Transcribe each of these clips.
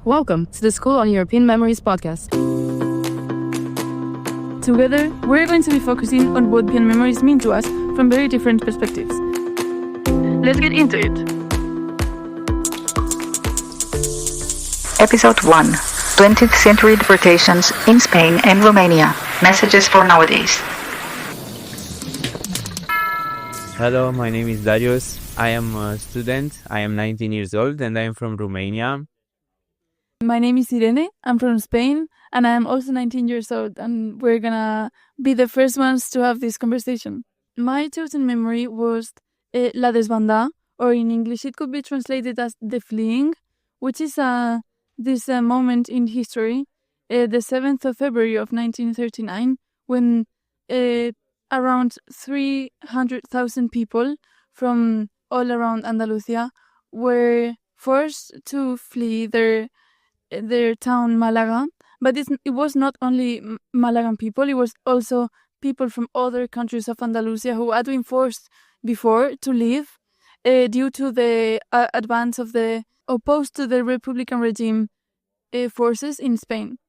Welcome to the School on European Memories podcast. Together, we're going to be focusing on what European memories mean to us from very different perspectives. Let's get into it. Episode 1. 20th Century Deportations in Spain and Romania. Messages for nowadays. Hello, my name is Darius. I am a student. I am 19 years old and I am from Romania. My name is Irene. I'm from Spain and I am also 19 years old, and we're gonna be the first ones to have this conversation. My chosen memory was La Desbandá, or in English it could be translated as the fleeing, which is this moment in history, the 7th of February of 1939, when around 300,000 people from all around Andalusia were forced to flee their town Málaga. But it was not only Malagan people, it was also people from other countries of Andalusia who had been forced before to leave due to the advance of the opposed to the Republican regime forces in Spain.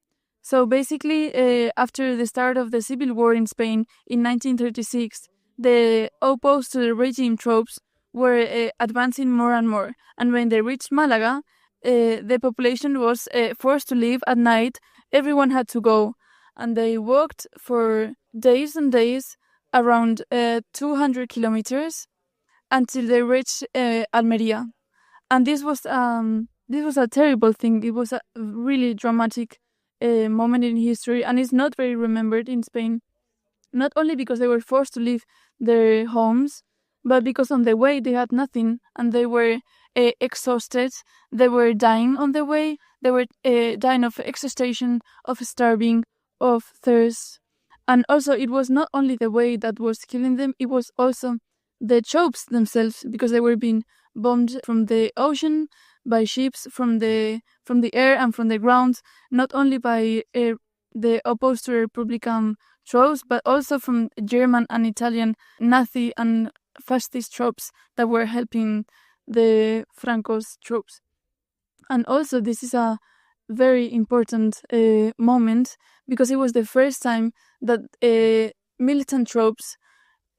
So basically, after the start of the civil war in Spain in 1936, the opposed to the regime troops were advancing more and more. And when they reached Málaga, the population was forced to leave at night. Everyone had to go. And they walked for days and days, around 200 kilometers, until they reached Almeria. And this was a terrible thing. It was a really dramatic moment in history, and it's not very remembered in Spain. Not only because they were forced to leave their homes, but because on the way they had nothing and they were exhausted. They were dying on the way. They were dying of exhaustion, of starving, of thirst. And also it was not only the way that was killing them, it was also the troops themselves, because they were being bombed from the ocean, by ships, from the air and from the ground, not only by the opposed to Republican troops, but also from German and Italian Nazi and fascist troops that were helping the Franco's troops. And also this is a very important moment, because it was the first time that militant troops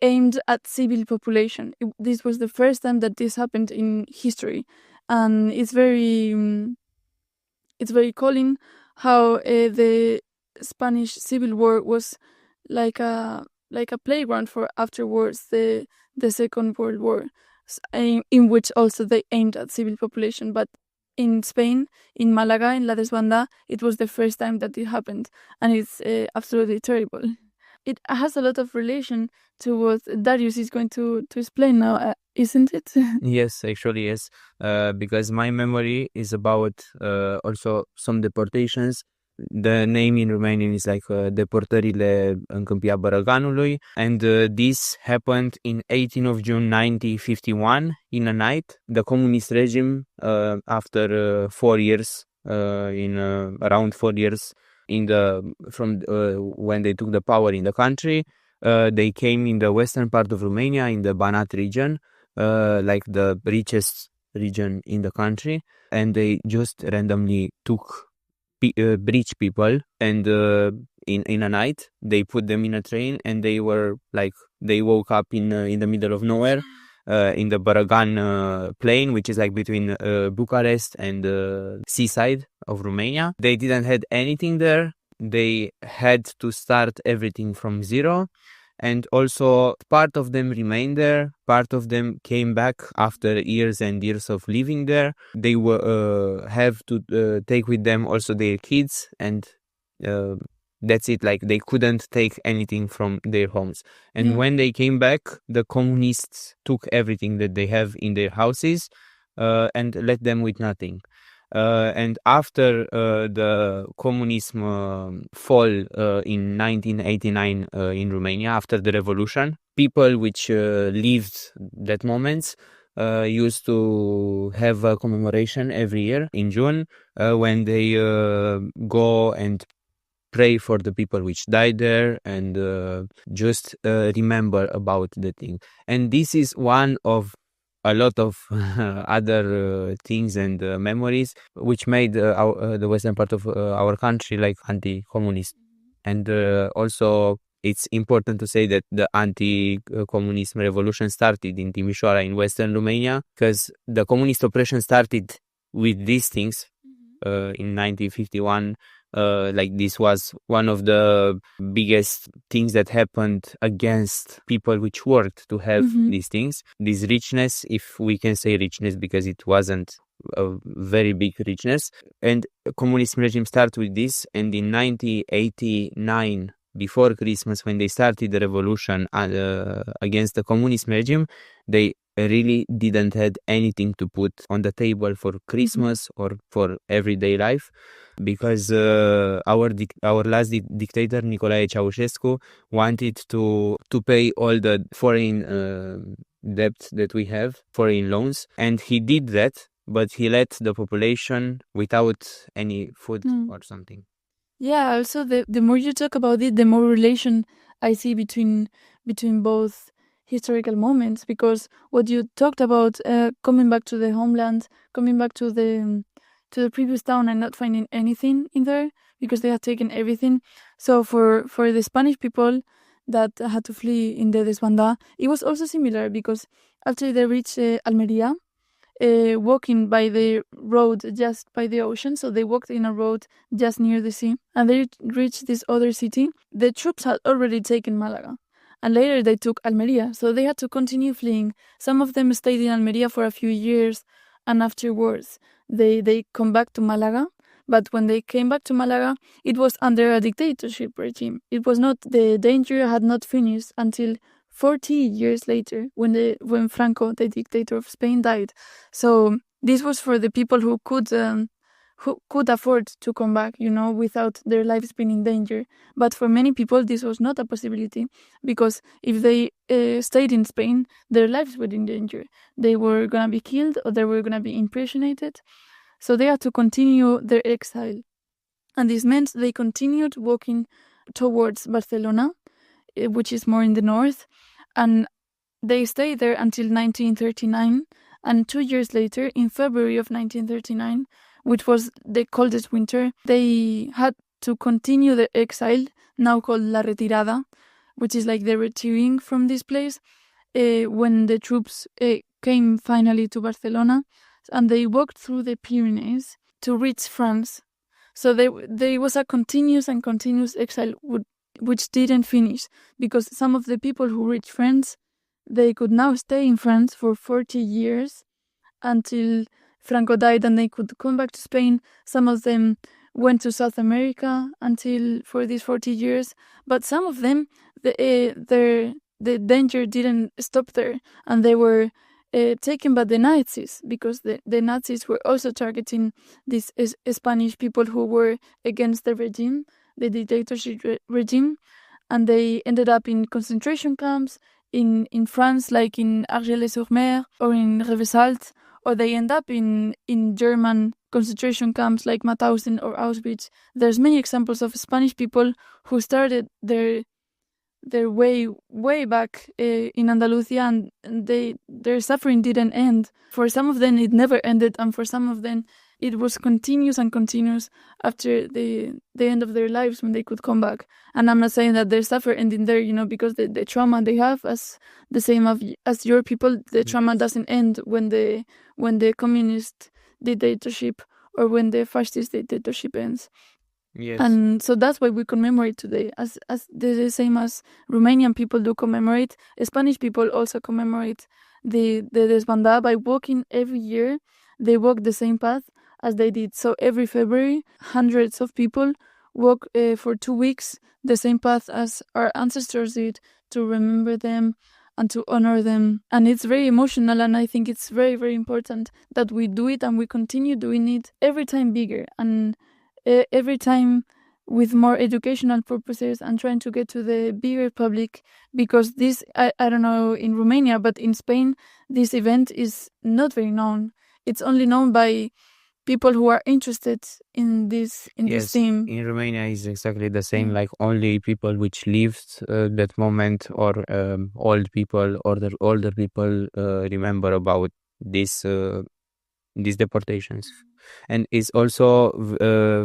aimed at civil population. This was the first time that this happened in history. And it's very calling how the Spanish Civil War was like a playground for afterwards the Second World War, in which also they aimed at civil population. But in Spain, in Málaga, in La Desbandá, it was the first time that it happened, and it's absolutely terrible. It has a lot of relation to what Darius is going to explain now, isn't it? Yes, actually, yes. Because my memory is about also some deportations. The name in Romanian is like deportările în Câmpia Bărăganului. And this happened in 18th of June 1951 in a night. The communist regime, after 4 years, around 4 years, from when they took the power in the country, they came in the western part of Romania, in the Banat region, like the richest region in the country, and they just randomly took rich people, and in a night they put them in a train, and they woke up in the middle of nowhere, in the Bărăgan plain, which is like between Bucharest and the seaside of Romania. They didn't have anything there. They had to start everything from zero. And also part of them remained there. Part of them came back after years and years of living there. They have to take with them also their kids, and that's it. Like, they couldn't take anything from their homes. And when they came back, the communists took everything that they have in their houses and left them with nothing. And after the communism fall in 1989 in Romania, after the revolution, people which lived that moment used to have a commemoration every year in June, when they go and pray for the people which died there, and just remember about the thing. And this is one of a lot of other things and memories, which made the western part of our country like anti-communist. And also it's important to say that the anti-communism revolution started in Timișoara in western Romania, because the communist oppression started with these things in 1951. Like this was one of the biggest things that happened against people which worked to have these things, this richness, if we can say richness, because it wasn't a very big richness. And communist regime started with this, and in 1989, before Christmas, when they started the revolution against the communist regime, they really didn't have anything to put on the table for Christmas or for everyday life, because our last dictator, Nicolae Ceausescu, wanted to pay all the foreign debt that we have, foreign loans, and he did that, but he let the population without any food or something. Yeah, also the more you talk about it, the more relation I see between both historical moments, because what you talked about, coming back to the homeland, coming back to the previous town and not finding anything in there because they had taken everything. So for the Spanish people that had to flee in the Desbandá, it was also similar, because after they reached Almeria, walking by the road just by the ocean, so they walked in a road just near the sea, and they reached this other city. The troops had already taken Málaga, and later they took Almeria, so they had to continue fleeing. Some of them stayed in Almeria for a few years, and afterwards they come back to Málaga. But when they came back to Málaga, it was under a dictatorship regime. It was not, the danger had not finished until 40 years later, when Franco, the dictator of Spain, died. So this was for the people who could afford to come back, without their lives being in danger. But for many people, this was not a possibility, because if they stayed in Spain, their lives were in danger. They were gonna be killed, or they were gonna be imprisonated. So they had to continue their exile, and this meant they continued walking towards Barcelona, which is more in the north, and they stayed there until 1939. And 2 years later, in February of 1939, which was the coldest winter, they had to continue their exile, now called La Retirada, which is like the retiring from this place, when the troops came finally to Barcelona, and they walked through the Pyrenees to reach France. So there was a continuous exile, which didn't finish, because some of the people who reached France, they could now stay in France for 40 years until Franco died, and they could come back to Spain. Some of them went to South America for these 40 years, but some of them, the danger didn't stop there, and they were taken by the Nazis, because the Nazis were also targeting these Spanish people who were against the regime, the dictatorship regime, and they ended up in concentration camps in France, like in Argelès-sur-Mer or in Rivesaltes, or they end up in German concentration camps like Mauthausen or Auschwitz. There's many examples of Spanish people who started their way back in Andalusia, and their suffering didn't end. For some of them it never ended, and for some of them it was continuous after the end of their lives, when they could come back. And I'm not saying that their suffering ending there, because the trauma they have, as the same as your people, the trauma doesn't end when the communist dictatorship or when the fascist dictatorship ends. Yes. And so that's why we commemorate today, as the same as Romanian people do commemorate. Spanish people also commemorate the Desbandá by walking every year. They walk the same path as they did. So every February, hundreds of people walk for 2 weeks the same path as our ancestors did, to remember them and to honor them. And it's very emotional, and I think it's very, very important that we do it, and we continue doing it every time bigger, and every time with more educational purposes, and trying to get to the bigger public, because this, I don't know in Romania, but in Spain, this event is not very known. It's only known by people who are interested in this theme. In Romania is exactly the same. Like only people which lived that moment, or old people or the older people remember about these deportations. And it's also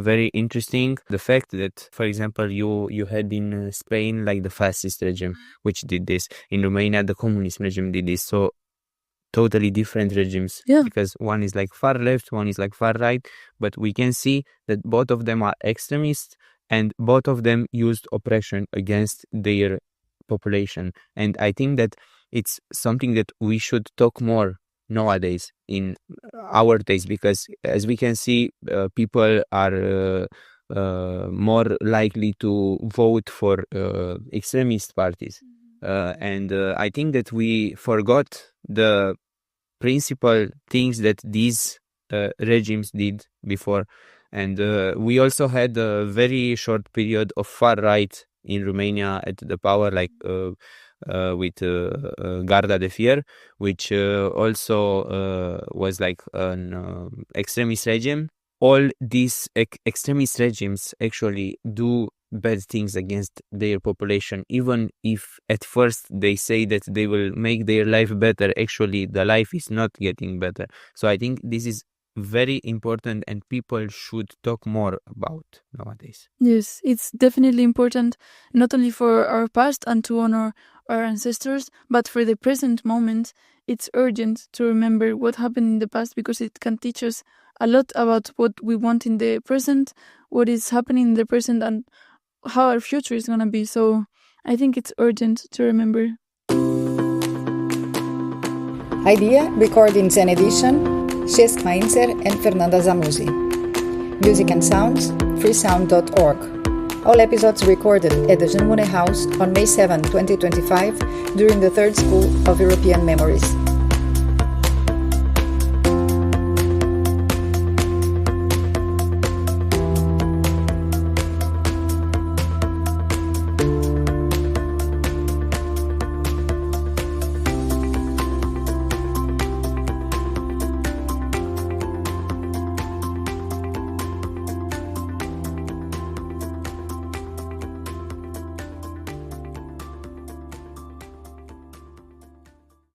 very interesting the fact that, for example, you had in Spain like the fascist regime which did this. In Romania the communist regime did this. So totally different regimes, because one is like far left, one is like far right, but we can see that both of them are extremists and both of them used oppression against their population. And I think that it's something that we should talk more nowadays in our days, because as we can see, people are more likely to vote for extremist parties. And I think that we forgot the principal things that these regimes did before. And we also had a very short period of far right in Romania at the power, like with Garda de Fier, which also was like an extremist regime. All these extremist regimes actually do bad things against their population, even if at first they say that they will make their life better. Actually, the life is not getting better. So I think this is very important and people should talk more about nowadays. Yes, it's definitely important, not only for our past and to honor our ancestors, but for the present moment. It's urgent to remember what happened in the past, because it can teach us a lot about what we want in the present, what is happening in the present, and how our future is going to be. So I think it's urgent to remember. Idea, recordings and edition, Cesc Mainzer and Fernanda Zamuzi. Music and sounds, freesound.org. All episodes recorded at the Jean Monnet House on May 7, 2025, during the Third School of European Memories.